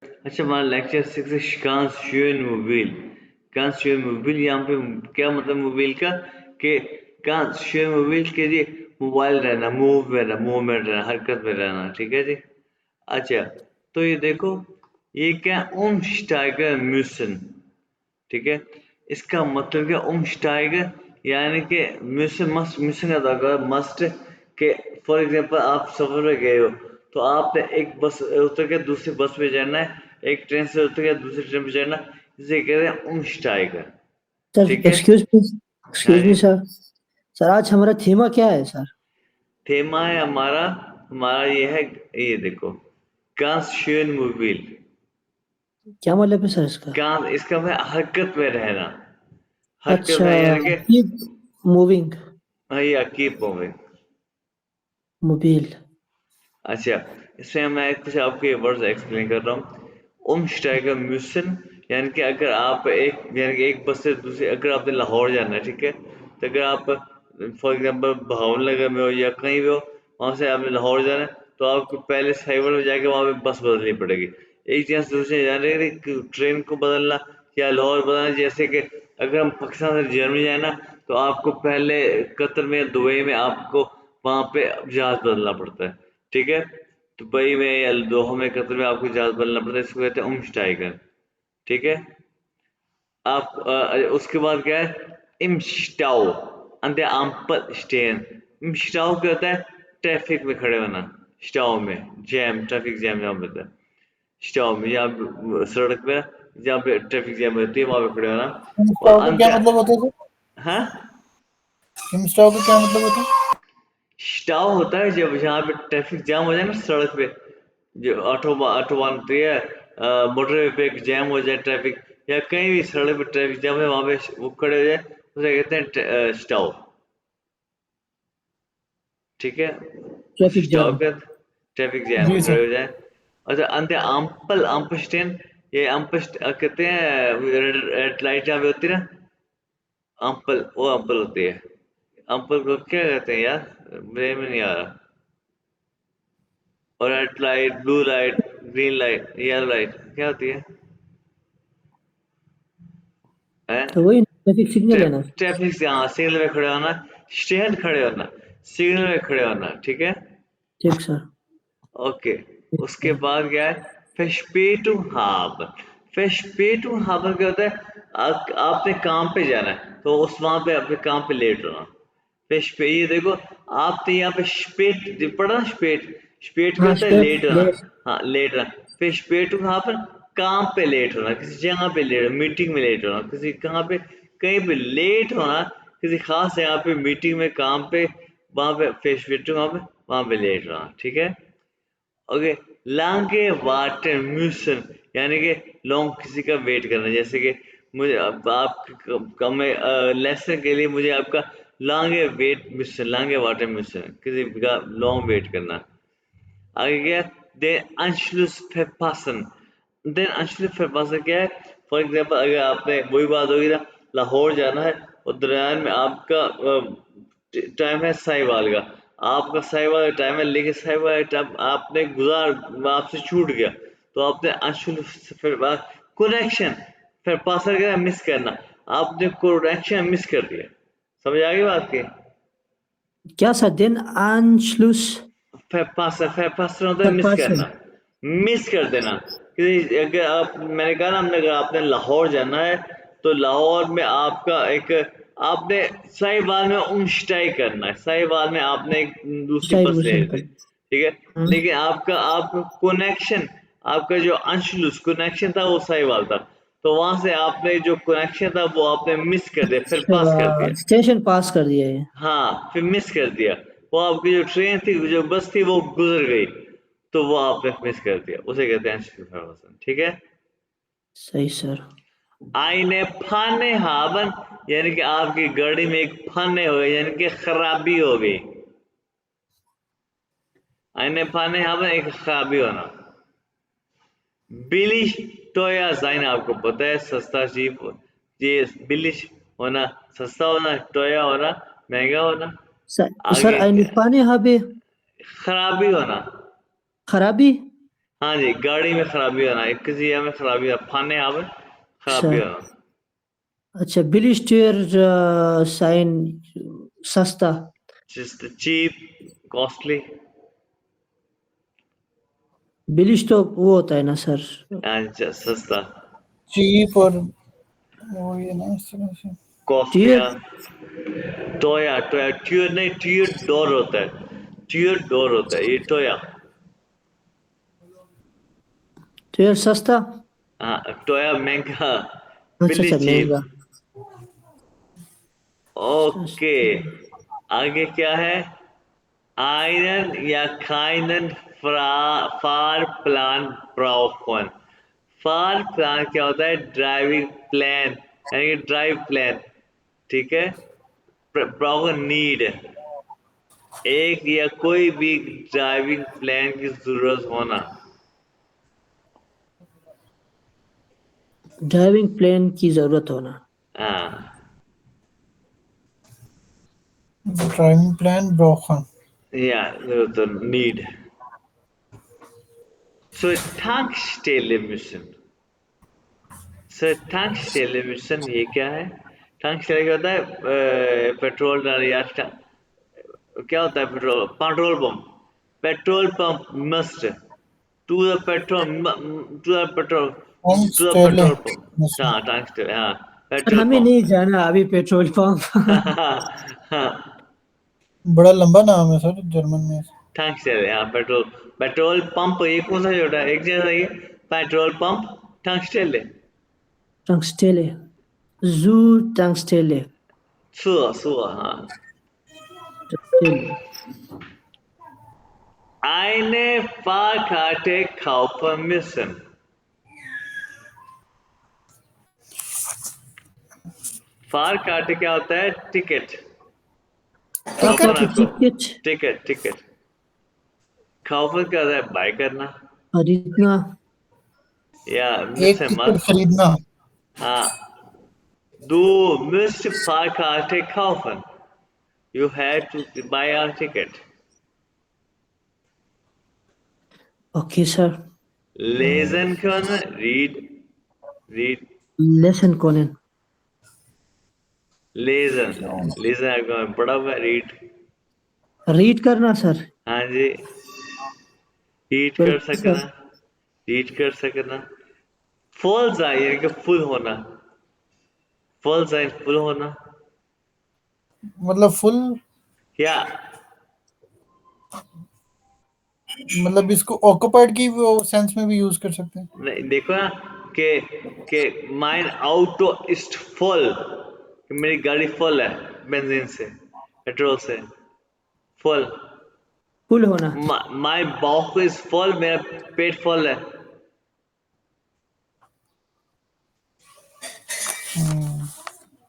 अच्छा, हमारा lecture 6 ganz schön mobile. ganz schön mobile, यहाँ पे क्या मतलब मोबाइल का कि ganz schön मोबाइल के लिए मोबाइल रहना, मूवमेंट रहना, हरकत में रहना। ठीक है जी। अच्छा, तो ये देखो, ये क्या umsteiger müssen। ठीक है, इसका मतलब क्या umsteiger, यानी कि müssen, müssen का मतलब मस्ट के। फॉर एग्जांपल आप सफर में गए हो, तो आपने एक बस उतर के दूसरी बस पे जाना है, एक ट्रेन से उतर के दूसरी ट्रेन पे जाना, इसे कहते हैं umsteiger। सर ठीक है। हाँ एक्सक्यूज मी जी। सर। सर आज हमारा थीमा क्या है सर? थेमा है हमारा, हमारा ये है, ये देखो, ganz schön mobil। क्या मतलब है सर इसका? ganz इसका मतलब हरकत में रहना, हरकत अच्छा, में यानी कि कीप मूविंग, भैया कीप मूविंग। मोबाइल। अच्छा, इसमें मैं कुछ आपके वर्ड्स एक्सप्लेन कर रहा हूँ। umsteiger müssen, यानी कि अगर आप एक, यानी कि एक बस से दूसरी, अगर आपने लाहौर जाना है, ठीक है, तो अगर आप फॉर एग्जांपल भावनगर में हो या कहीं भी हो, वहाँ से आपने लाहौर जाना है, तो आपको पहले साइबर में जाके वहाँ पे बस बदलनी पड़ेगी। एक जगह से दूसरे जाने के लिए ट्रेन को बदलना या लाहौर बदलना, जैसे कि अगर हम पाकिस्तान से जर्मनी जाए ना, तो आपको पहले कतर में या दुबई में आपको वहाँ पे जहाज बदलना पड़ता है। ठीक है, दुबई में या दोहा में, कतर में आपको जहाज बदलना पड़ता है, इसको कहते हैं umsteigen। ठीक है। आप उसके बाद क्या है, im Stau an der Ampel stehen। im Stau क्या होता है, ट्रैफिक में खड़े होना, स्टाउ में, जैम, ट्रैफिक जैम जहाँ पे होता है, स्टाउ में, जहाँ पे सड़क पे, जहाँ पे ट्रैफिक जैम होती है वहाँ पे खड़े होना। और इंस्टाओ का अंत, क्या मतलब होता है सर? हाँ, इंस्टाओ का क्या मतलब होता है? स्टाउ होता है जब जहाँ पे ट्रैफिक जाम हो जाए ना सड़क पे, जो ऑटोबान होती है, मोटरवे पे जैम हो जाए ट्रैफिक, या कहीं भी सड़क पे ट्रैफिक जाम है, वहाँ पे वो खड़े हो जाए, उसे कहते हैं स्टाउ। ठीक है, उस ट्रैफिक स्टाउ जाम। पे ट्रैफिक जैम जी में खड़े सर। हो जाए। अच्छा, अंत अम्पल, अम्पस्टेन, ये कहते हैं रेड लाइट जहाँ पे होती है ना, अम्पल, वो अम्पल होती है। अम्पल को क्या कहते हैं यार, ब्रेन में नहीं आ रहा। और red light, blue light, green light, yellow light क्या होती है? तो वही ट्रैफिक सिग्नल है ना? ट्रैफिक से, हाँ, सिग्नल में खड़े होना, स्टैंड खड़े होना, सिग्नल में खड़े होना। ठीक है। ठीक सर। ओके, उसके बाद क्या है, फेशपेटू हाब। फेशपेटू हाबर क्या होता है, आपने काम पे जाना है, तो उस वहां पे अपने काम पे लेट होना। फिश पे, ये देखो, आपने यहाँ पे स्पेट पढ़ा ना, स्पेट, स्पेट क्या हाँ, होता है, स्पेस लेट होना। लेस। हाँ, लेट होना। फिर स्पेट कहाँ पर, काम पे लेट होना, किसी जगह पे लेट होना, मीटिंग में लेट होना, किसी कहाँ पे, कहीं पे लेट होना, किसी खास जगह पे, मीटिंग में, काम पे, वहां पे फिश पेट, वहां पे लेट होना। ठीक है। ओके, लांगे वाटर म्यूसन, यानी कि लॉन्ग किसी का वेट करना, जैसे कि मुझे आप कम लेसन के लिए मुझे आपका लांगे वेट म्यूसन, लांगे वाटर म्यूसन, किसी का लॉन्ग वेट करना। आगे क्या, देन अंशलुस verpassen। देन अंशलुस verpassen क्या है, फॉर एग्जांपल अगर आपने, वही बात होगी ना, लाहौर जाना है और दरमियान में आपका टाइम है साहिवाल का, आपका साहिवाल का टाइम है, लेकिन साहिवाल का टाइम आपने आपसे छूट गया, तो आपने अंशलुस कनेक्शन, फिर पासर क्या, मिस करना, आपने कनेक्शन मिस कर दिया। समझ आ गई बात की? क्या सर? देन Anschluss फैपासर होता है मिस verpassen। करना, मिस कर देना। कि अगर आप, मैंने कहा ना, हमने, अगर आपने लाहौर जाना है, तो लाहौर में आपका एक, आपने साहिवाल में उमस्टाई करना है, साहिवाल में आपने एक दूसरी स्टाइल बस लेनी मिशन थी। कर। ठीक है, लेकिन आपका कनेक्शन, आपका जो अंशलुस कनेक्शन था वो साहिवाल था, तो वहां से आपने जो कनेक्शन था वो आपने मिस कर दिया, फिर पास कर दिया। स्टेशन पास कर दिया है। हाँ, फिर मिस कर दिया, वो आपकी जो ट्रेन थी, जो बस थी, वो गुजर गई, तो वो आपने मिस कर दिया, उसे कहते हैं शिफावसन। ठीक है। सही सर। आईने फाने हावन, यानी कि आपकी गाड़ी में एक फाने हो गए, यानी कि खराबी हो गई। आईने फाने हावन, एक खराबी होना। बिलिश टोया जाइन, आपको पता है सस्ता चीप, ये बिलिश होना सस्ता होना, टोया होना महंगा होना। सर आगे eine Panne habe खराबी होना, खराबी। हाँ जी, गाड़ी में खराबी होना, किसी जगह में खराबी होना, फाने यहाँ पे खराबी सर होना। अच्छा बिल स्टेयर साइन सस्ता Just cheap, costly, bill stock वो होता है ना सर and just सस्ता, चीप और वो ये ना इस तरह से costly, टीयर हाँ। टोया टोया ट्यूर नहीं, ट्यूर डोर होता है, ट्यूर डोर होता है, ये टोया। टीयर सस्ता हाँ, टोया महंगा, अच्छा बिल्ली अच्छा चीप। महंगा ओके, सस्ता आगे क्या है? आयरन या खाइनन फार प्लान ब्राउफन। फार प्लान क्या होता है? ड्राइविंग प्लान, यानी कि ड्राइव प्लान, ठीक है। ब्राउफन नीड, एक या कोई भी ड्राइविंग प्लान की जरूरत होना। ड्राइविंग प्लेन की जरूरत होना हाँ, ड्राइविंग प्लान ब्रोकन या जरूरत, नीड। सो tankstelle müssen, sir tankstelle müssen ये क्या है? tankstelle क्या होता है? पेट्रोल डाल या क्या होता है? Petrol petrol pump, petrol pump must to the petrol, to the petrol, to the टंगस्टेले पेट्रोल पंप। हाँ, tankstelle, हाँ, सर पेट्रोल हमें नहीं पंप। जाना अभी पेट्रोल पंप हाँ, बड़ा लंबा नाम है सर जर्मन में tankstelle, हाँ, पेट्रोल, पेट्रोल पंप ये कौन सा जोड़ा है? एक जैसा ही है, पेट्रोल पंप, tankstelle, टंगस्टेले जू टंगस्टेले सुआ सुआ, हाँ। टंगस्टेले Eine Fahrkarte kaufen müssen. Fahrkarte क्या होता है? टिकट, टिकट कल्पना को, टिकट टिकट टिकट। kaufen क्या होता है? बाय करना, खरीदना या एक müssen टिकट मत। खरीदना हाँ, du musst Fahrkarte kaufen, you have to buy a ticket. Okay sir Lesen können, read, read, लेसन कॉनन lesen, lesen आपका पढ़ा हुआ है, read। रीड करना सर हाँ जी, रीड कर बिल्कुल सकना, सर रीड कर सकना। फुल जाए यानी कि फुल होना, फुल जाए फुल होना, मतलब फुल या मतलब इसको ऑक्युपाइड की वो सेंस में भी यूज कर सकते हैं नहीं, देखो ना कि माइन ऑटो इस्ट फुल, कि मेरी गाड़ी फुल है, बेंजीन से, पेट्रोल से, फुल। फुल होना माई बॉक इज फुल, मेरा पेट फुल है।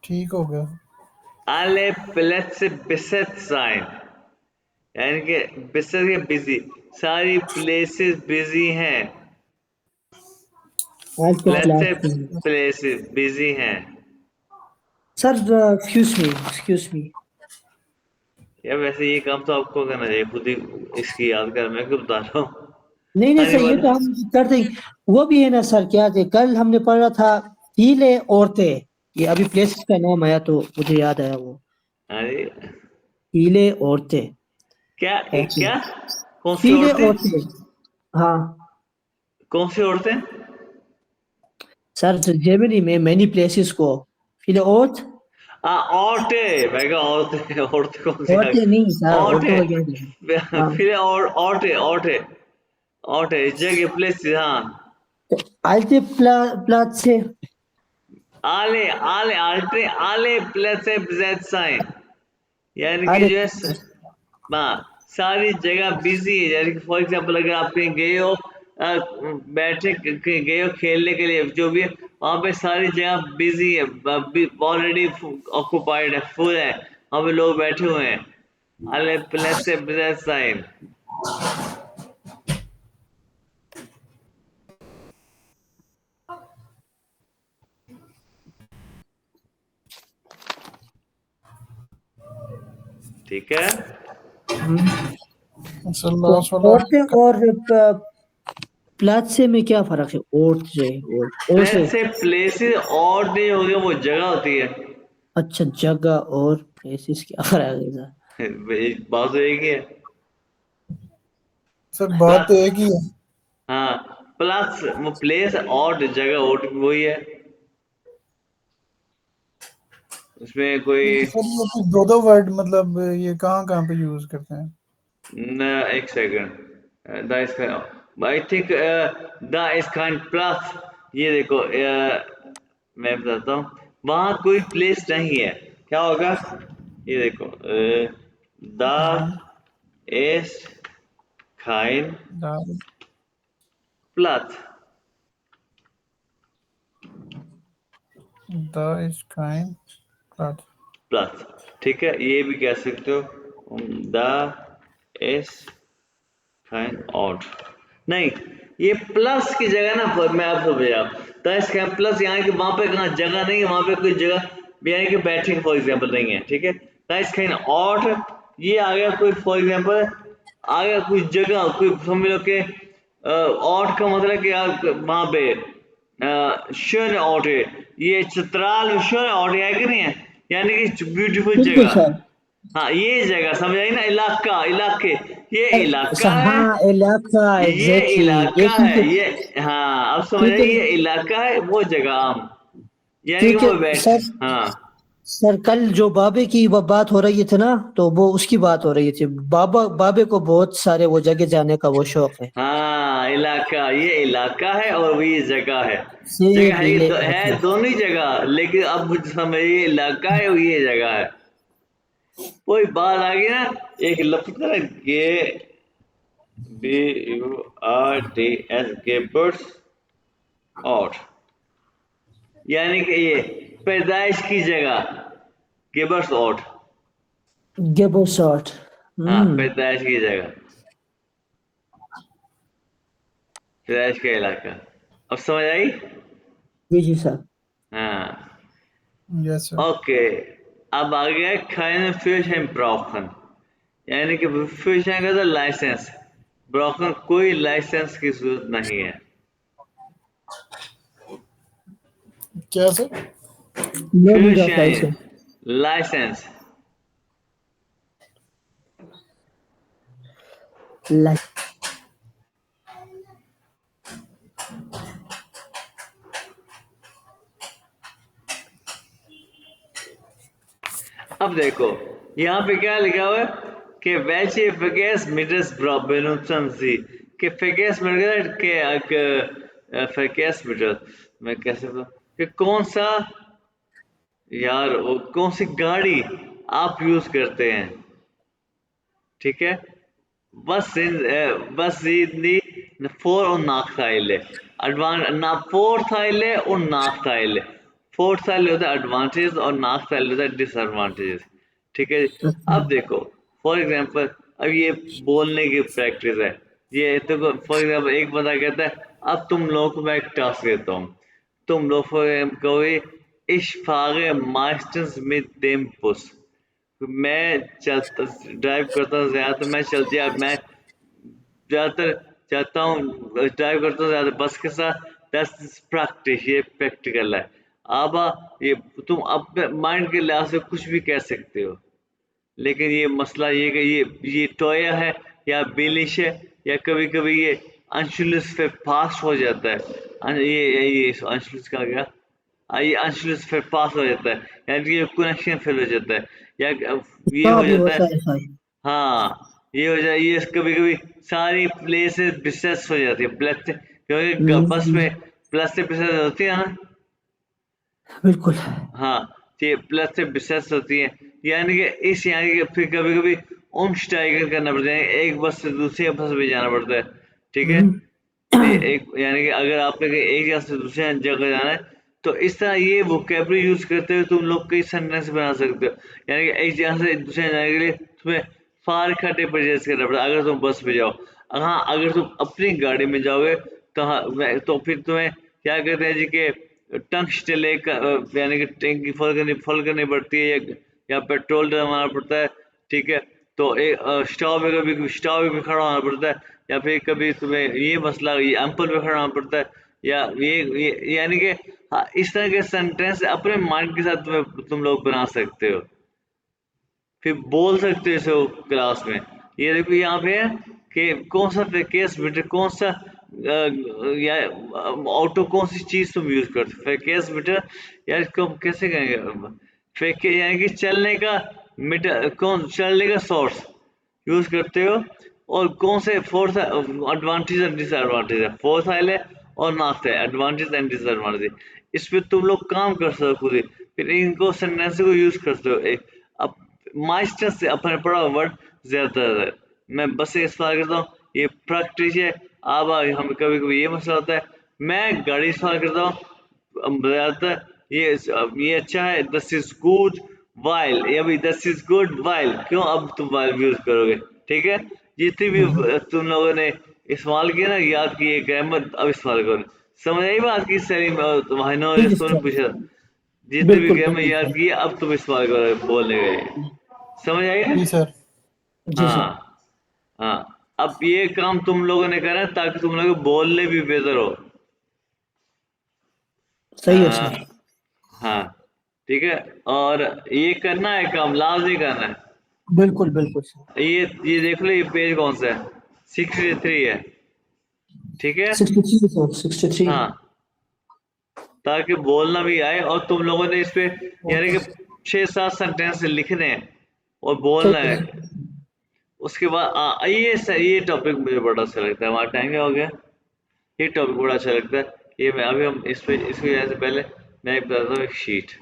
ठीक हो गया alle Plätze besetzt sein, यानी कि besetzt के बिजी, सारी प्लेसेस बिजी हैं, आज के प्लेसेस क्लास प्लेसेस बिजी हैं। सर एक्सक्यूज मी या वैसे ये काम तो आपको करना चाहिए, खुद ही इसकी याद कर, मैं क्यों बता रहा हूँ। नहीं नहीं हाँ जी, सर ये तो हम कर देंगे वो भी है ना सर क्या थे कल हमने पढ़ा था हीले औरतें ये अभी प्लेस का नाम आया तो मुझे याद आया वो हाँ जी, हीले औरतें क्या औरतें क्या? कौन सी हीले औरतें? औरतें हाँ कौन सी औरतें? सर जर्मनी में मैनी प्लेसेस को हीले औरत हाँ, औरतें, मैं कहा औरतें, औरतें कौन सी आ औरतें गई? नहीं सर औरतों का क्या औरतें, हाँ फिर और औरतें, औरतें, औरतें, जगह प्लेस, हाँ। आलते प्लाट से alle Plätze besetzt sein, यानी कि आले जो है, हाँ, सारी जगह बिजी है। यानी कि फॉर एग्जाम्पल अगर आप कहीं गए हो, बैठे कहीं गए हो खेलने के लिए, जो भी है वहाँ पे सारी जगह बिजी है, ऑलरेडी ऑक्युपाइड है, फुल है, वहाँ पे लोग बैठे हुए हैं। alle Plätze besetzt sein, ठीक है। सर तो लास्ट वाला औरतें और प्लस से में क्या फर्क है? और से और से प्लेस से प्लेसेस और नहीं हो गया, वो जगह होती है। अच्छा, जगह और प्लेसेस क्या फर्क है सर? बात तो एक ही है। सर बात तो प्लस, एक ही है। हाँ, प्लस वो प्लेस और जगह और वही है, उसमें कोई। तो सर ये तो दो दो वर्ड, मतलब ये कहाँ कहाँ पे यूज करते हैं? न, एक second, the is I think the is kind plus. ये देखो, मैं बताता हूँ, वहां कोई प्लेस नहीं है, क्या होगा? ये देखो, द हाँ, is kind the plus. Is kind plus. Plus, ठीक है, ये भी कह सकते हो, द इज काइंड ऑड। नहीं, ये प्लस की जगह ना, मैं आपको भेजा द इज काइंड प्लस, यहाँ की वहां पे कहाँ जगह नहीं है, वहां पे कोई जगह यानी कि बैठने की फॉर एग्जाम्पल नहीं है, ठीक है। द इज काइंड ऑड, ये आ गया कोई फॉर एग्जाम्पल, आ गया कोई जगह, कोई समझ लो कि ऑड का मतलब कि आप वहां पे शून्य ऑड है, ये चित्राल में शून्य ऑड है कि नहीं है, यानी कि ब्यूटीफुल बिल्कुल जगह। सर। हाँ, ये जगह समझ आई ना, इलाका, इलाके, ये इलाका है, हाँ, इलाका, ये एग्जैक्टली ये इलाका है, चीज। ये, हाँ अब समझ आई, क्योंकि ये इलाका है, वो जगह आम, यानी कि क्योंकि वो बैठ, सर हाँ। सर कल जो बाबे की बात हो रही थी ना, तो वो उसकी बात हो रही थी। बाबे को बहुत सारे वो जगह जाने का वो शौक है। हाँ, इलाका, ये इलाका है और वो ये जगह है। से जगह है, ये है दोनों ही जगह, लेकिन अब मुझे समझ, ये इलाका है और ये जगह है। कोई बात आ गई ना, एक लफ्ज है गे, BURDS, गेबर्स और, यानी कि ये पैदाइश की जगह, गिबर्स ऑट। गेबो शॉट। हाँ, हम्म। पैदाइश की जगह, पैदाइश का इलाका। अब समझ आई? जी जी सर। हाँ, यस सर। ओके। अब आ गया keine Führerschein brauchen, यानी कि führerschein का तो लाइसेंस, ब्रोकन कोई लाइसेंस की जरूरत नहीं है। क्या sir? No need of führerschein, licence. Licence. अब देखो, यहाँ पे क्या लिखा हुआ है कि welche Verkehrsmittel benutzen Sie, कि Verkehrsmittel के Verkehrsmittel, मैं कैसे बोलूं, कि कौन सा, यार वो कौन सी गाड़ी आप यूज करते हैं, ठीक है। was sind die Vor- und Nachteile, Vorteile und Nachteile। Vorteile होता है एडवांटेज और नाकतेल होता है डिसएडवांटेज, ठीक है। अब देखो, फॉर एग्जांपल, अब ये बोलने की प्रैक्टिस है, ये तो फॉर एग्जांपल एक बंदा कहता है, अब तुम लोगों को मैं एक टास्क देता हूँ, तुम लोग कहोगे ich fahre meistens mit dem Bus, मैं चलता, ड्राइव करता हूँ ज्यादातर, मैं चलती मैं ज्यादातर चाहता हूँ ड्राइव करता हूँ ज्यादा बस के साथ। दैट्स प्रैक्टिस, ये प्रैक्टिकल है। अब ये तुम अपने माइंड के लिहाज से कुछ भी कह सकते हो, लेकिन ये मसला ये कि ये टोया है या बिलिश है, या कभी कभी ये अंशुलस पे पास हो जाता है। ये अंशुलस का क्या, ये अंशुलस पे पास हो जाता है, यानी कि ये कनेक्शन फेल हो जाता है, या ये हाँ हो भी जाता होता है। है सर। हाँ, ये हो जाए, ये कभी कभी सारी प्लेसेस बिसेस हो जाती है प्लस से, क्योंकि बस हम्म, में प्लस से बिसेस होती है ना। बिल्कुल। हाँ, तो ये प्लस से बिसेस होती है, यानी कि इस, यानी कि फिर कभी कभी स्टाइगर करना पड़ता है, एक बस से दूसरी बस में जाना पड़ता है, ठीक है। हम्म, एक, यानी कि अगर आपने एक जगह से दूसरी जगह जाना है, तो इस तरह ये वोकेबलरी यूज करते हुए तुम लोग कई सेंटेंस बना सकते हो, यानी कि एक जगह से दूसरे जगह जाने के लिए तुम्हें फार खट्टे परचेज करना पड़ता है अगर तुम बस में जाओ। हाँ, अगर तुम अपनी गाड़ी में जाओगे तो हाँ, तो फिर तुम्हें क्या कहते हैं जी के टंगस्टन यानी कि टैंकी फुल करनी पड़ती है, या पेट्रोल डलवाना पड़ता है, ठीक है। तो एक स्टॉप पे कभी स्टॉप पे भी खड़ा होना पड़ता है, या फिर कभी तुम्हें ये मसला ये एम्पल पे खड़ा होना पड़ता है, या ये यानी कि हाँ, इस तरह के सेंटेंस अपने माइंड के साथ तुम लोग बना सकते हो, फिर बोल सकते हो इसे क्लास में। ये देखो यहाँ पे है कि कौन सा केस मीटर, कौन सा या ऑटो, कौन सी चीज तुम यूज करते हो केस मीटर, या इसको हम कैसे कहेंगे, फेक यानी कि चलने का मीटर, कौन चलने का सोर्स यूज करते हो, और कौन से फोर्थ एडवांटेज एंड डिसएडवांटेज है, फोर्थ आइल है और नाथ है, एडवांटेज एंड डिसएडवांटेज, इस पे तुम लोग काम कर सकते हो खुद ही, फिर इनको सेंटेंस को यूज करते हो। अब मास्टर से अपने पढ़ा वर्ड ज्यादा है, मैं बस इस बार करता हूँ, ये प्रैक्टिस है। अब हम कभी कभी ये मसला होता है, मैं गाड़ी इस्तेमाल करता हूँ ज्यादातर, ये अच्छा है, दिस इज गुड वाइल, ये भी दिस इज गुड वाइल, क्यों अब तुम वाइल यूज करोगे, ठीक है। जितनी भी तुम लोगों ने इस्तेमाल किया ना, याद किए ग्रामर, अब इस्तेमाल करो। समझ आई बात की सलीम, तुम्हारे जी जी स्कूल में सर, पूछा, जितने भी बिल्कुल ग्रामर बिल्कुल याद सर। किए अब तुम इस्तेमाल करो बोलने गए, समझ आई ना। जी सर। जी हाँ सर, हाँ, अब ये काम तुम लोगों ने करना है ताकि तुम लोग बोलने भी बेहतर हो। सही है हाँ सर। हाँ, ठीक है, और ये करना है काम, लाजमी करना है। बिल्कुल बिल्कुल सर। ये देख लो, ये पेज कौन सा है, 63 है, ठीक है। 63 सर, 63। हाँ, ताकि बोलना भी आए, और तुम लोगों ने इस पे यानी कि 6-7 सेंटेंस लिखने हैं और बोलना सही है। है। उसके बाद ये टॉपिक मुझे बड़ा अच्छा लगता है, हमारा टाइम हो गया। ये टॉपिक बड़ा अच्छा लगता है, ये मैं अभी हम इस पे इसको जाने से पहले मैं एक बताता हूँ, एक sheet.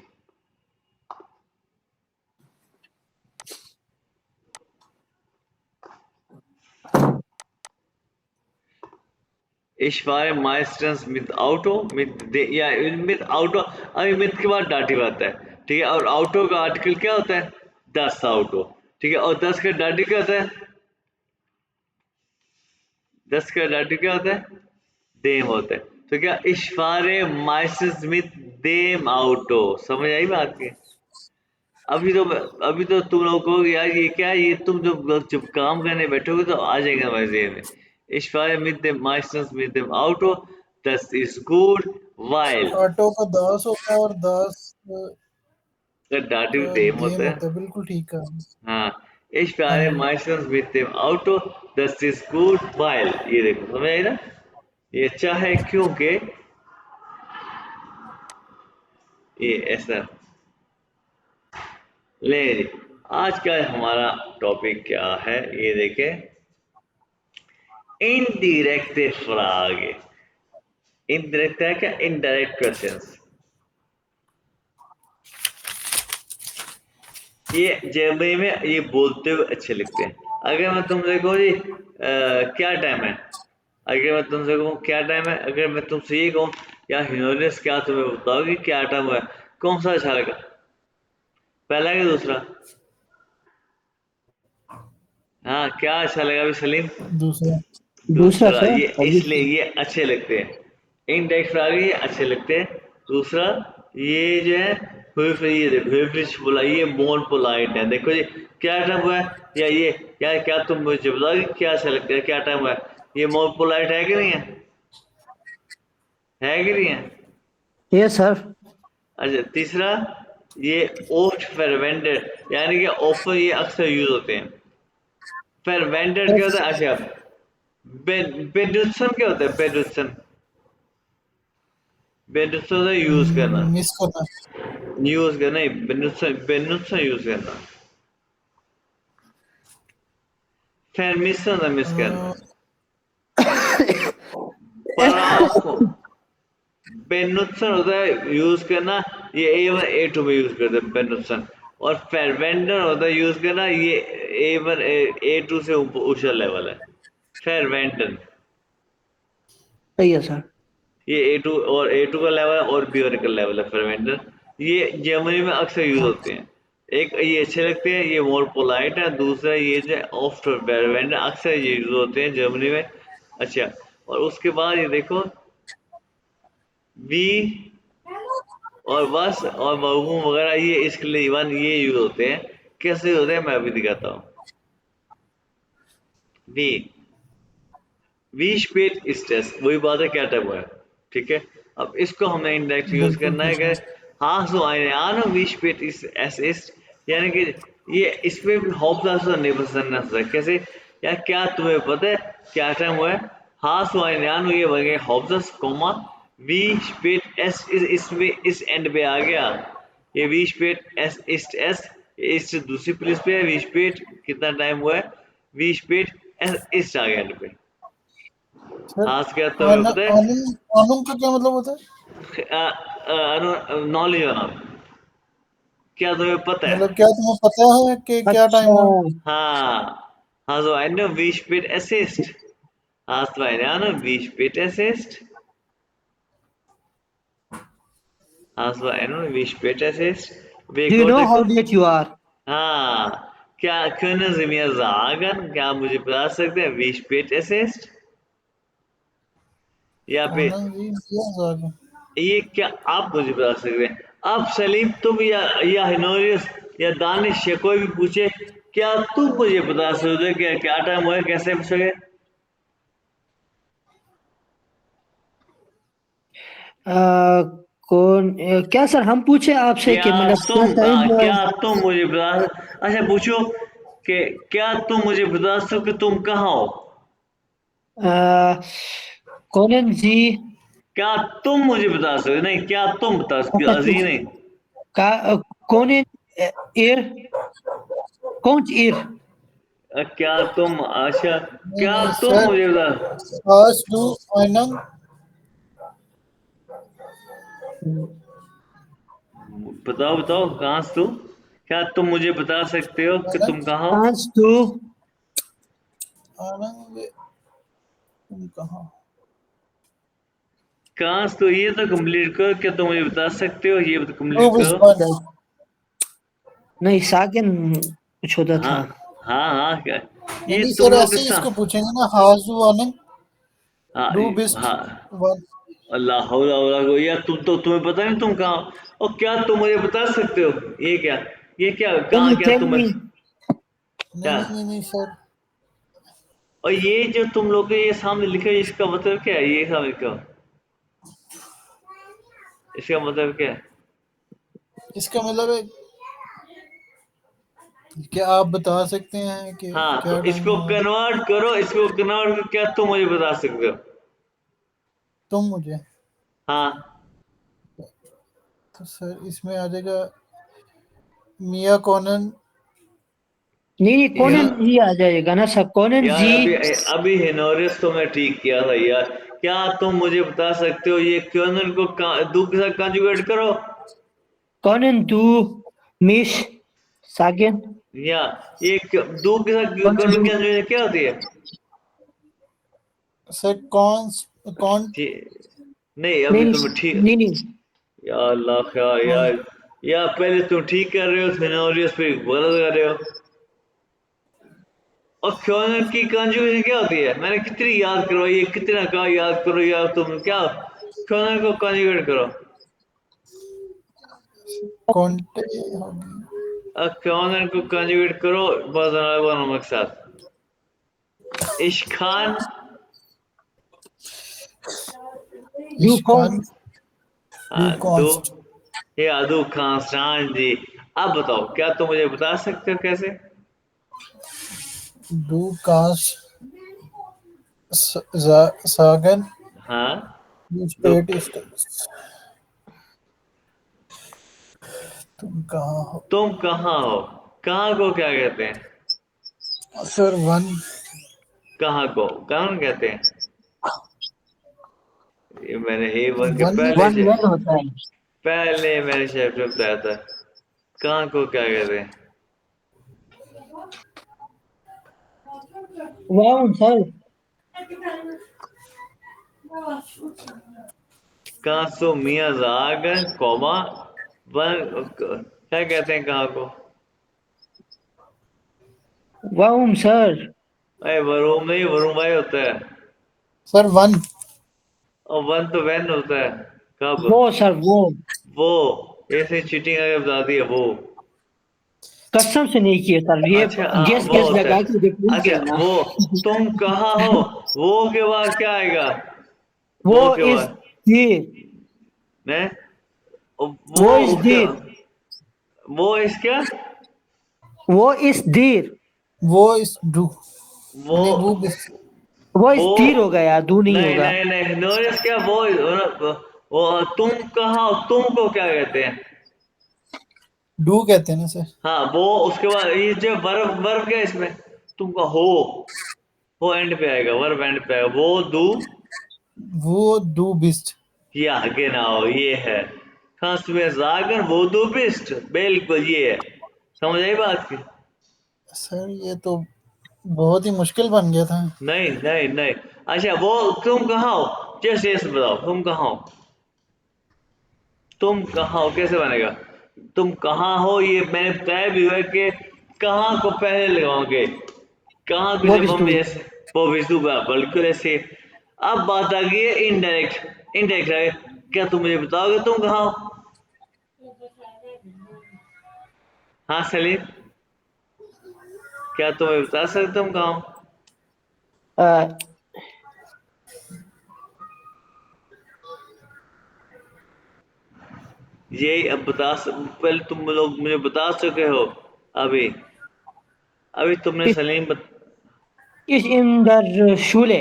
Ich fahre meistens mit Auto, mit Auto, अभी mit के बाद डाटी आता है, ठीक है, और ऑटो का आर्टिकल क्या होता है, 10 ऑटो, ठीक है, और 10 का डाटी क्या होता है, 10 का डाटी क्या होता है, देम होता है। तो क्या ich fahre meistens mit dem Auto, समझ आई बात की। अभी तो तुम लोग कहोगे यार ये क्या है, ये तुम जब काम करने बैठोगे तो आ जाएगा मजे में। Ich fahre mit dem meistens mit dem Auto, das ist gut, weil auto का 10 होता है और 10 दाटिव देम देम होता है। होता है, बिल्कुल ठीक है। हाँ, ich हाँ fahre जी। meistens mit dem Auto, das ist gut, weil, ये देखो समझ आई ना, ये अच्छा है क्योंकि, ये ऐसा ले जी। आज का हमारा टॉपिक क्या है, ये देखें, इनडायरेक्ट फ्रॉग। इनडायरेक्ट है क्या, इनडायरेक्ट क्वेश्चंस, ये जर्मनी में ये बोलते हुए अच्छे लगते हैं। अगर मैं तुमसे कहूँ जी क्या टाइम है, अगर मैं तुमसे कहूँ क्या टाइम है, अगर मैं तुमसे ये कहूँ या ह्यूनोरियस, क्या तुम्हें बताओगे क्या टाइम है, कौन सा अच्छा लगा, पहला कि दूसरा, हाँ क्या अच्छा लगा अभी सलीम, दूसरा। दूसरा दूसरा, सर, ये इसलिए ऑब्वियसली। ये अच्छे लगते हैं, इंडेक्स आ गई, ये अच्छे लगते हैं। दूसरा, ये जो है ये देखो höflich बोला, ये मोर पोलाइट है, देखो जी क्या टाइम हुआ है, या ये क्या तुम मुझे बताओ कि क्या अच्छा लगता है, क्या टाइम हुआ है, ये मोर पोलाइट है कि नहीं है कि नहीं है। ये सर। अच्छा, तीसरा, ये ओफ्ट फरवेंडेड, यानी कि ऑफर ये अक्सर यूज होते हैं। फरवेंडेड क्या होता है, अच्छा, बेडुत्सन क्या होता है, बेडुत्सन, बेडुत्सन होता है यूज करना, मिस करना। यूज करना नहीं, बेडुत्सन बेडुत्सन यूज करना, फरमिसन होता है मिस करना, परासो बेनुत्सन होता है यूज करना, ये A1 A2 में यूज करते हैं बेनुत्सन, और फेरवेंडर होता है यूज करना, ये A1 A2 से ऊंचा लेवल है, फेरवेंडर, सही है सर। ये A2 और A2 का लेवल है, और B1 का लेवल है फेरवेंडर, ये जर्मनी में अक्सर यूज होते हैं। एक ये अच्छे लगते हैं, ये मोर पोलाइट है, दूसरा ये जो ऑफ्ट फेरवेंडर अक्सर ये यूज होते हैं जर्मनी में। अच्छा, और उसके बाद ये देखो, बी और बस और मरहूम वगैरह, ये इसके लिए इवन ये यूज होते हैं, कैसे होते हैं मैं अभी दिखाता हूँ। B, wie spät ist es, वही बात है क्या टाइम हुआ है, ठीक है। अब इसको हमने इंडायरेक्ट यूज बिल्कुल करना है कि हाँ so eine Ahnung wie spät es ist, यानी कि ये इसमें भी Hauptsache नहीं पसंद ना सकता कैसे, या क्या तुम्हें पता है क्या टाइम हुआ है, हाँ so eine Ahnung ये बन गया Hauptsache कोमा wie spät es ist, इसमें इस एंड पे आ गया ये wie spät es ist दूसरी प्लेस पे है, wie spät कितना टाइम हुआ है, wie spät es ist आ गया एंड पे। सर हाँ क्या तुम्हें पता है आनंद का क्या मतलब होता है? नॉलेज होना, क्या तुम्हें पता है, मतलब क्या तुम्हें पता है कि क्या टाइम हुआ? अच्छा हाँ हाँ so eine wie spät es ist, hast du eine Ahnung wie spät es ist, hast du eine Ahnung wie spät es ist, do you know how late you are? हाँ क्या können Sie mir sagen, क्या आप मुझे बता सकते हैं wie spät es ist, या फिर आनंद जी क्या जागे? ये क्या आप मुझे बता सकते हैं। अब सलीम तुम या हिनोरियस या दानिश या कोई भी पूछे क्या तुम मुझे बता सकते हो कि क्या टाइम हुआ है, कैसे पूछोगे। क्या सर हम पूछे आपसे कि मतलब क्या टाइम हुआ? क्या तुम मुझे बता, अच्छा पूछो कि क्या तुम मुझे बता सकते कि तुम कहाँ हो, कौन जी क्या तुम मुझे बता सकते, नहीं क्या तुम बता सकते, अच्छा अजी नहीं। कौन ईर कौन ईर क्या तुम, अच्छा नहीं क्या नहीं तुम सर, मुझे बता, आज डू आनंद बताओ बताओ कहाँ से तुम, क्या तुम मुझे बता सकते हो कि तुम कहाँ हो, पाँच टू आनंद तुम कहाँ? कहाँ से, तो ये तो कंप्लीट करो, क्या तुम मुझे बता सकते हो, ये तो डू कंप्लीट करो। रिस्पॉन्ड। नहीं साकिन कुछ होता हाँ था। हाँ हाँ क्या ये नहीं तुम सर, लोग ऐसे ही किस्सा, इसको पूछेंगे ना, हाज डू आनंद हाँ डू बेस्ट हाँ वन। अल्लाह हौला वला को, यार तुम तो तुम्हें पता नहीं तुम कहाँ हो? और क्या तुम मुझे बता सकते हो, ये क्या कैन कहाँ यू क्या टेल तुम मी? क्या, नहीं सर, और ये जो तुम लोग के ये सामने लिखा है इसका मतलब क्या है, ये सामने क्या, इसका मतलब क्या है, इसका मतलब है क्या आप बता सकते हैं कि हाँ क्या तो टाइम इसको हुआ? कन्वर्ट करो, इसको कन्वर्ट करो, क्या तुम मुझे बता सकते हो, तुम मुझे, हाँ तो सर इसमें आ जाएगा मिया कॉनन। नहीं मिया कोनन जी आ जाएगा ना सर, कोनन यार जी। अभी हिनोरियस तो मैं ठीक किया था यार, क्या तुम मुझे बता सकते हो ये क्यों को दू के साथ कंजुगेट करो, कोनन दू मिश साकिन या ये दो के साथ कोनन दू कंजुगेट क्या होती है, सर कौन कौन जी नहीं नहीं अभी तुम ठीक, नहीं नहीं नहीं यार अल्लाह यार कौन यार पहले तुम ठीक कर रहे हो हिनोरियस फिर गलत कर रहे हो, और क्यों की कंजुगेशन क्या होती है, मैंने कितनी याद करवाई है, कितना कहा याद करो यार तुम, क्या क्यों को कंजुगेट करो, कॉन्टे होगी। क्यों को कंजुगेट करो बस के साथ, इश्खान, दू कौन इश्कान डू दो, कॉन्स्ट ये अदू खान जी। अब बताओ क्या तुम मुझे बता सकते हो कैसे, डू कास्ट सागन हाँ दो, स्टेट तुम कहाँ हो? तुम कहाँ हो, कहाँ को क्या कहते हैं, सर वन कहाँ को कहाँ कहते हैं, ये मैंने ए वन के वन में पहले वन से, वन होता है। पहले मैंने शेफ में बताया था, कहाँ को क्या कहते हैं, वाउन सर कहाँ सो मियाँ जागन कोमा वन, क्या कहते हैं कहाँ को, वाउन सर अरे वरूम नहीं वरूम भाई होता है, सर वन और वन तो वैन होता है, कब, वो सर वो वो ऐसे चीटिंग करके बता दी है वो, कसम से नहीं किए सर, ये अच्छा गेस वो गेस होता लगा है, के रिप्लेस अच्छा किया ना। वो तुम कहाँ हो, वो के बाद क्या आएगा? वो के इस बाद दीर, ने वो इस उसके दीर, वो इस क्या? वो इस दीर, वो इस डू वो नहीं वो बिस वो इस वो दीर होगा यार, दू नहीं नहीं होगा। नहीं नहीं, नोरिस क्या? वो तुम कहाँ हो? तुम को क्या कहते हैं? डू कहते हैं ना सर। हाँ, वो उसके बाद ये जो वर्ब वर्ब क्या है इसमें? तुमका हो एंड पे आएगा, वर्ब एंड पे आएगा। वो दू वो डू बिस्ट। किया, genau, ये है। खास में जागर वो दू बिस्ट, बिल्कुल ये है। समझ आई बात की? सर ये तो बहुत ही मुश्किल बन गया था। नहीं नहीं नहीं। अच्छा, वो तुम कहाँ हो? जैसे ऐसे बताओ, तुम कहाँ हो? तुम कहाँ हो कैसे बनेगा? तुम कहाँ हो ये मैंने बताया भी हुआ है कि कहाँ को पहले लगाओगे, कहाँ को वो जब भी हम दू। ऐसे वो विष्णु बिल्कुल ऐसे। अब बात आ गई है इनडायरेक्ट, इनडायरेक्ट है। क्या तुम मुझे बताओगे तुम कहाँ हो? हाँ सलीम, क्या तुम्हें बता सकते तुम कहाँ हो? अ, यही अब पहले तुम लोग मुझे बता चुके हो। अभी अभी तुमने इस सलीम इस इन दर शूले।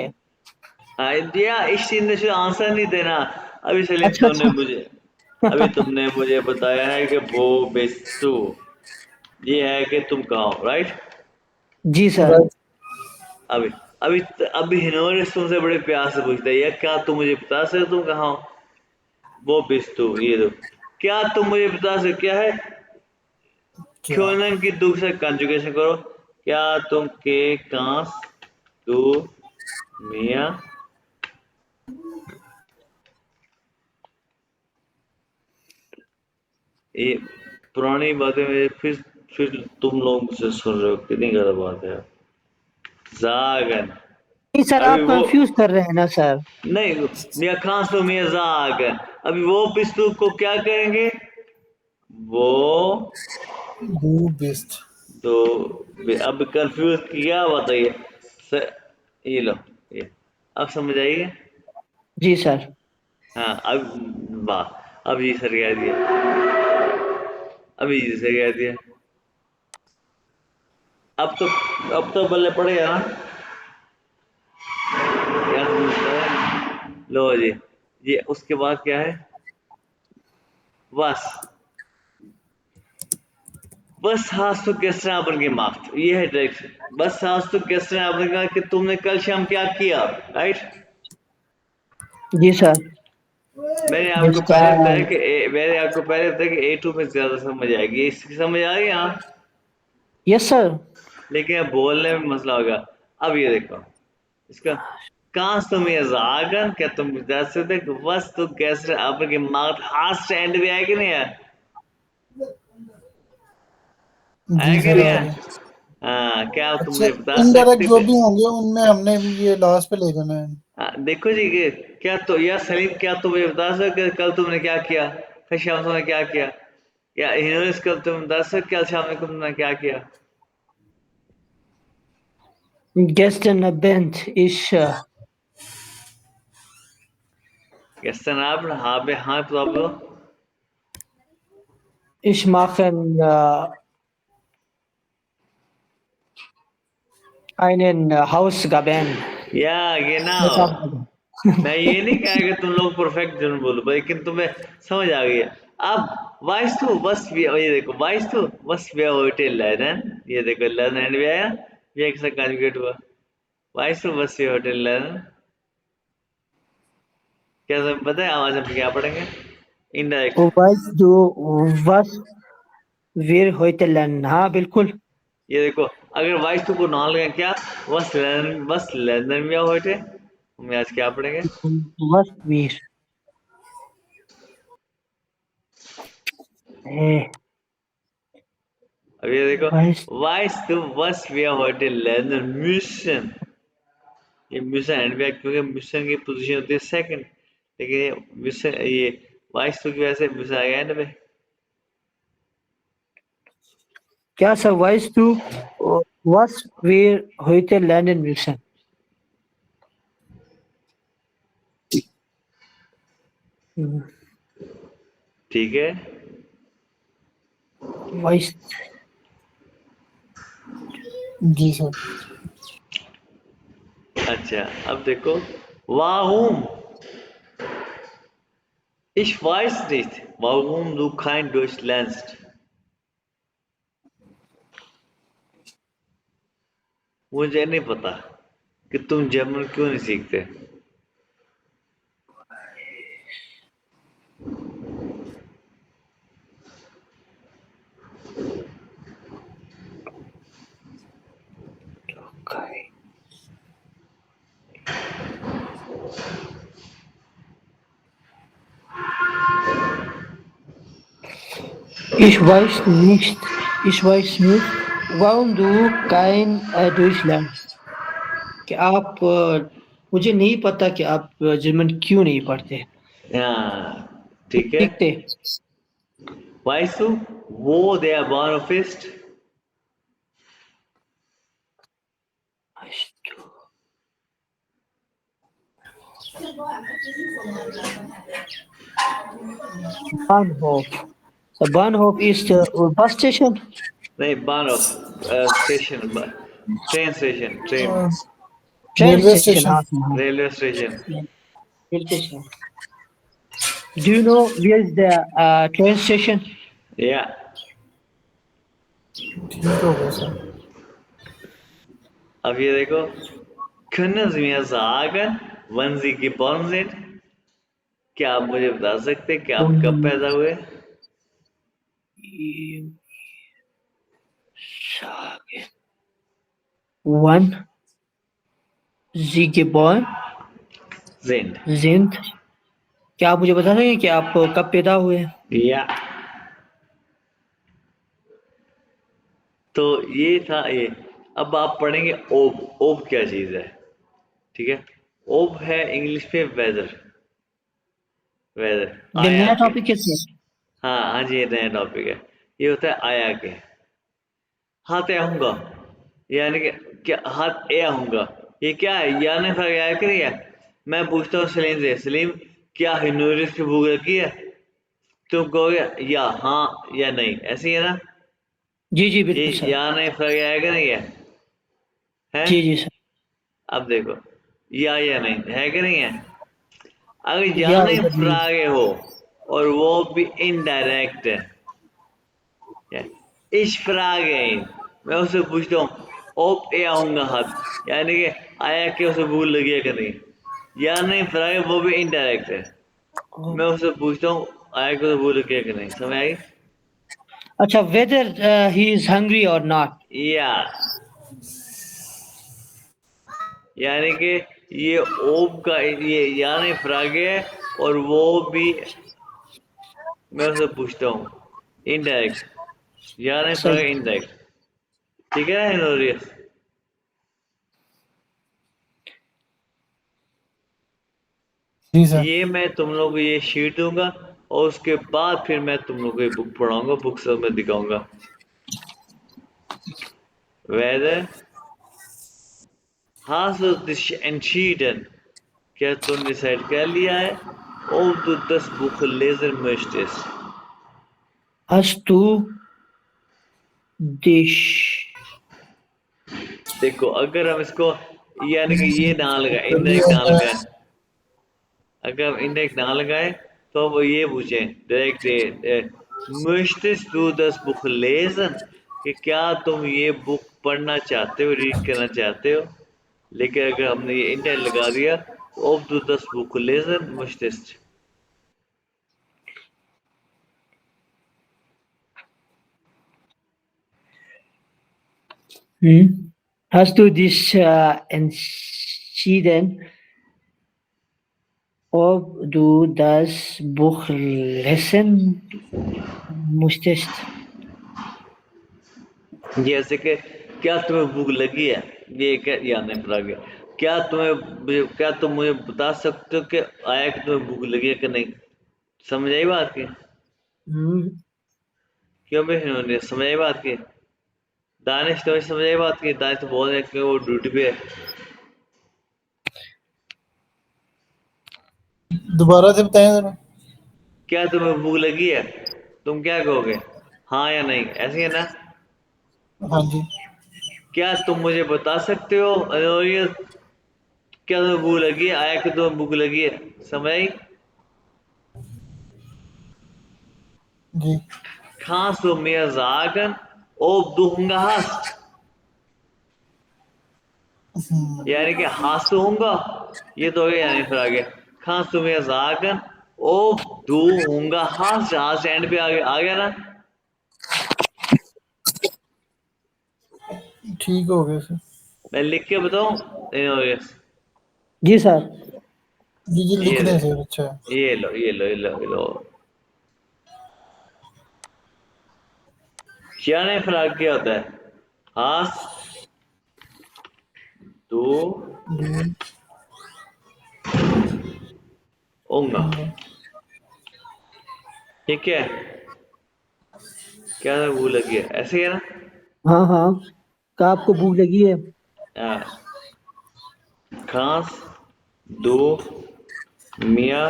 दिया इस चीज ने आंसर नहीं देना। अभी सलीम अच्छा तुमने अच्छा। मुझे अभी तुमने मुझे बताया है कि वो बेस्तु, ये है कि तुम कहाँ हो, राइट? जी सर। राइट। अभी अभी अभी हिनोर तुमसे बड़े प्यार से पूछता है, यार क्या तुम मुझे बता सकते हो तुम कहाँ हो? वो बेस्तु, ये दो। क्या तुम मुझे बता सकते क्या है? क्या क्यों की दूसरा कंजुगेशन करो। क्या तुम के कांस दो मिया? ये पुरानी बातें मेरे फिर तुम लोग मुझसे सुन रहे हो, कितनी गलत बात है। जागन, नहीं सर, अभी आप वो कंफ्यूज कर रहे हैं ना सर। नहीं, मियाँ खान तो मियाँ जागन। अभी वो पिस्तूल को क्या करेंगे? वो डू बिस्ट। तो अब कंफ्यूज किया, बताइए। ये लो, ये अब समझ आइए। जी सर। हाँ अब वाह, अब ये सर कह दिया, अभी जी सर कह दिया। अब तो बल्ले पड़ेगा ना। क्या समझता है? लो जी, ये उसके बाद क्या है? बस बस आज तो किस तरह अपन की माफ, ये है डायरेक्ट। बस आज तो किस तरह अपन का कि तुमने कल शाम क्या किया, राइट? जी सर। मैंने आपको पहले बताया मिस्टर। कि मैंने आपको पहले बताया कि A2 में ज्यादा समझ आएगी, इसकी समझ आ गई हाँ। Yes sir. लेकिन अब बोलने में मसला होगा। अब ये देखो इसका, कांस तुम ये जागन, क्या तुम बता सकते कि बस तो कैसे आपके माउथ हाथ स्टैंड भी है कि नहीं है? जी है कि सर नहीं आ है? गया। हाँ, क्या तुम अच्छा, मुझे बता इनडायरेक्ट सकते जो थे? भी होंगे उनमें हमने ये लास्ट पे ले जाना है। देखो जी कि क्या तो यार सलीम, क्या तुम ये बता सकते कल तुमने क्या किया, कल शाम तुमने क्या किया? या इन्होंने कल तुम बता सकते कल शाम में तुमने क्या किया? Gestern Bent ist Gestern Abend habe halb so. ich machen einen Hausgaben. या genau, मैं ये नहीं कहा कि तुम लोग परफेक्ट जरूर बोलो, लेकिन तुम्हें समझ आ गई है। अब weißt du was wir, ये देखो weißt du was wir heute lernen, ये देखो lernen भी आया, ये एक साथ कॉन्जुगेट हुआ। weißt du was wir heute lernen? क्या तुम्हें पता है आज हम क्या पढ़ेंगे? Indirect. Weißt du, was wir heute lernen? हाँ बिल्कुल। ये देखो, अगर weißt du को ना लगे क्या, was lernen wir heute, हम आज क्या पढ़ेंगे? Was wir. Äh, अब ये देखो, weißt, weißt du was wir heute lernen müssen? ये मिशन एंड बैक, क्योंकि मिशन की पोजीशन होती है सेकंड, लेकिन ये मिशन ये वाइस टू की वजह से मिशन आ गया एंड पे। क्या sir? Weißt du, was wir heute lernen müssen? ठीक है, वॉइस जी सर। अच्छा अब देखो, वाहुम, ich weiß nicht warum du kein Deutsch lernst। मुझे नहीं पता कि तुम जर्मन क्यों नहीं सीखते। Ich weiß nicht, ich weiß nicht, warum du kein Deutsch lernst। कि आप मुझे नहीं पता कि आप जर्मन क्यों नहीं पढ़ते हाँ ठीक है, सीखते। weißt du wo der Bahnhof ist? Bahnhof। So Bahnhof ist bus station, नहीं, Bahnhof station, train station, train, train railway station। Station. हाँ हाँ, railway station. rail station। Do you know where is the train station? या ठीक हो गया sir. अब ये देखो, können Sie mir sagen wann Sie geboren sind? क्या आप मुझे बता सकते हैं कि आप कब पैदा हुए? Wann Sie geboren Sind। sind। क्या आप मुझे बता सकते हैं कि आप कब पैदा हुए? या तो ये था ये। अब आप पढ़ेंगे ओब। ओब क्या चीज है? ठीक है, ओब है इंग्लिश में वेदर। वेदर ये आया नया के। टॉपिक है। हाँ हाँ जी, ये नया टॉपिक है। ये होता है आया के। हाथ आऊंगा, यानी कि क्या हाथ ए आऊंगा, ये क्या है? या ने फर्क आया करिए। मैं पूछता हूँ सलीम से, सलीम क्या नूडल्स की भूख लगी है? तुम कहोगे या हाँ या नहीं, ऐसी है ना? जी जी ये बिल्कुल सर। या नहीं फर्क आएगा नहीं है? है? जी जी सर। अब देखो, या नहीं है कि नहीं है? अगर या या नहीं इधर नहीं। फरागे हो और वो भी इनडायरेक्ट है, इस फरागे, मैं उससे पूछता हूँ ओप ए आऊंगा हाथ, यानी कि आया कि उसे भूख लगी है कि नहीं। या नहीं फरागे वो भी इनडायरेक्ट है, मैं उससे पूछता हूँ आया कि उसे भूख लगी है कि नहीं। समझ आई? अच्छा, whether he is hungry or not। या यानी कि ये ओप का ये या नहीं फरागे है, और वो भी मैं उससे पूछता हूँ इनडायरेक्ट, या नहीं सही। फरागे इनडायरेक्ट। ठीक है नोरियस? जी सर। ये मैं तुम लोगों को ये शीट दूंगा, और उसके बाद फिर मैं तुम लोगों को ये बुक पढ़ाऊंगा, बुक सब में दिखाऊंगा। वेदर hast du dich entschieden? क्या तुमने डिसाइड कर लिया है ob du das Buch lesen möchtest? Hast du dich देखो, अगर हम इसको यानी कि ये ना लगाए, कर इनडायरेक्ट लिया ना है। लगाए, अगर हम इनडायरेक्ट ना लगाए तो वो ये पूछे direct, möchtest du das Buch lesen? कि क्या तुम ये बुक पढ़ना चाहते हो, रीड करना चाहते हो? लेकिन अगर हमने ये इंडेंट लगा दिया तो ob du das Buch lesen möchtest। hast du dich entschieden, ob du das Buch lesen möchtest? जैसे कि क्या तुम्हें भूख लगी है, ये क्या याद नहीं पड़ा गया। क्या तुम मुझे बता सकते हो कि आया कि तुम्हें भूख लगी है कि नहीं? समझ आई बात की? हम्म, क्यों भाई इन्होंने समझ आई बात की? दानिश तो समझ आई बात की? दानिश तो बोल रहे हैं कि वो ड्यूटी पे है। दोबारा से बताएं जरा। क्या तुम्हें भूख लगी है? तुम क्या कहोगे? हाँ या नहीं, ऐसे है ना? हाँ जी। क्या तुम मुझे बता सकते हो और ये क्या तुम्हें भूख लगी है, आया कि तुम्हें भूख लगी है, समझ आई? जी। Kannst du mir sagen, ob du Hunger hast? यानी कि hast du Hunger? ये तो हो गया, यानी फिर आगे Kannst du mir sagen, ob du Hunger hast? hast and पे आ गया ना? ठीक हो गया सर। मैं लिख के बताऊं? नहीं हो गया। जी सर। जी जी, ये लिख ले, दें सर। अच्छा। ये लो, ये लो, ये लो, ये लो। यानी फिर आगे क्या होता है? hast du जी। Hunger? होगा। ठीक है, क्या भूख लगी है, ऐसे ही है ना? हाँ हाँ, क्या आपको भूख लगी है? Kannst du mir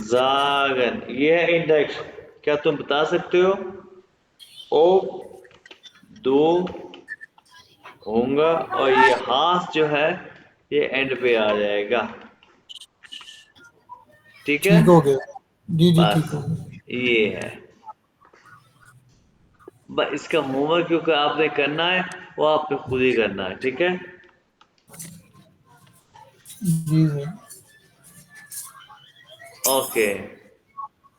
sagen, ये है इंडेक्स। क्या तुम बता सकते हो? ओ दो होगा, और ये हाथ जो है ये एंड पे आ जाएगा। ठीक है, ठीक हो गया। जी जी, ठीक बस हो गया। ये है। बस इसका होमवर्क क्योंकि आपने करना है, वो आपने खुद ही करना है, ठीक है? जी सर। ओके,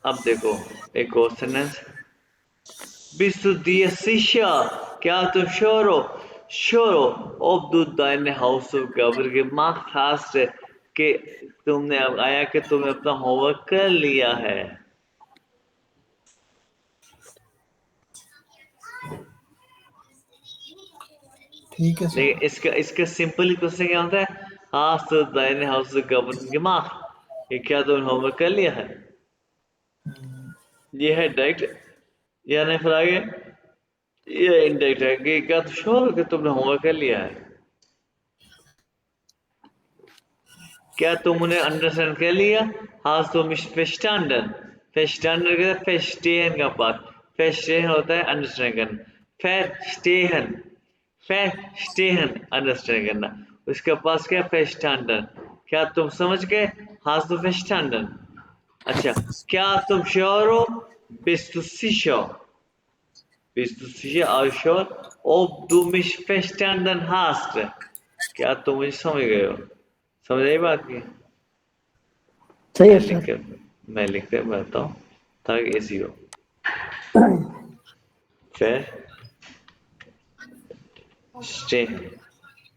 अब देखो एक क्वेश्चन है। Bist du dir sicher? क्या तुम श्योर हो? श्योर हो ob du deine Hausaufgaben gemacht hast, कि तुमने अब आया कि तुमने अपना होमवर्क कर लिया है? ठीक है सर। देखिए इसका इसका सिंपल क्वेश्चन क्या होता है? hast du deine Hausaufgaben gemacht, कि क्या तुमने होमवर्क कर लिया है? ये है डायरेक्ट, यानी फिर आगे ये इनडायरेक्ट है कि क्या तुम श्योर हो कि तुमने होमवर्क कर लिया है? क्या तुमने अंडरस्टैंड कर लिया? hast du mich verstanden? verstanden का verstehen का पार्ट, verstehen होता है अंडरस्टैंड करना, verstehen, verstehen अंडरस्टैंड करना, उसके पास क्या verstanden, क्या तुम समझ गए? hast du verstanden? अच्छा, क्या तुम श्योर हो? bist du sicher? bist du sicher, are you sure? ob du mich verstanden hast, क्या तुम मुझे समझ गए हो? समझ आई बात की? सही है मैं लिख सर। के मैं लिख के बताता हूँ ताकि इजी हो। फिर स्टे,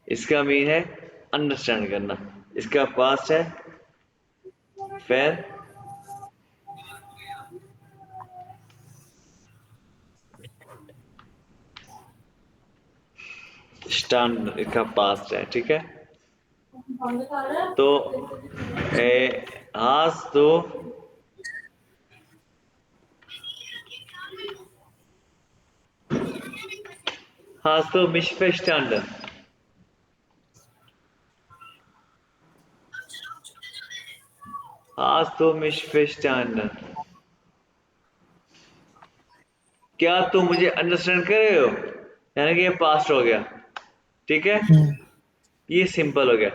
इसका मीन है अंडरस्टैंड करना, इसका पास्ट है फिर स्टैंड, इसका पास्ट है, ठीक है? तो आज तो आज तो mich verstanden, आज तो mich verstanden, क्या तुम मुझे अंडरस्टैंड कर रहे हो? यानी कि ये पास्ट हो गया, ठीक है? ये सिंपल हो गया।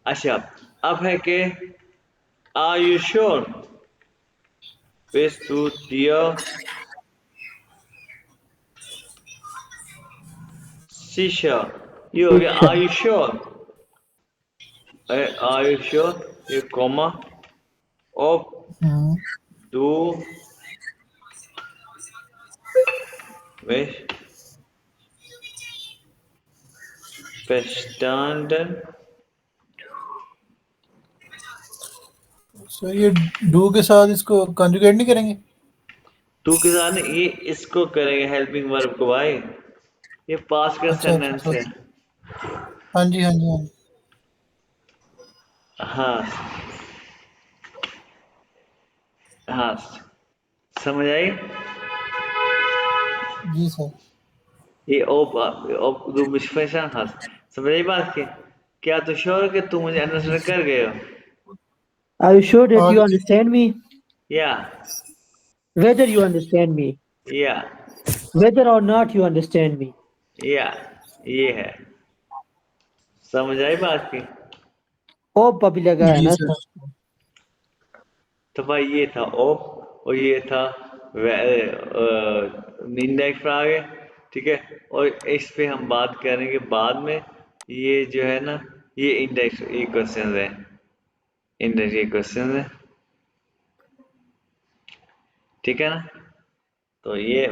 अच्छा, अब है कि are you sure? bist du dir sicher? ये हो गया are you sure, are you sure, ये कॉमा, ob du mich verstanden? Sir ये डू के साथ इसको कंजुगेट नहीं करेंगे? तू के साथ ये इसको करेंगे हेल्पिंग वर्ब को भाई, ये पास का अच्छा अच्छा, सेंटेंस है। सॉरी। हाँ जी हाँ जी हाँ जी। हाँ हाँ, समझ आई? जी सर। ये ob du mich verstanden hast, समझ आई बात की? क्या तू श्योर कि तू मुझे जी अंडरस्टैंड सर। कर गए हो? Are you sure that you आगे। understand me? Yeah, Whether you understand me, yeah, whether or not you understand me. yeah, ये है। समझ आई बात की? ओ भी लगा है जी ना सर। सर। तो भाई ये था ओप और ये था इंडेक्स पर आ गए। ठीक है, और इस पे हम बात करेंगे बाद में। ये जो है ना, ये इंडेक्स ये क्वेश्चन है, इंडेक्स ये क्वेश्चन है। ठीक है ना, तो ये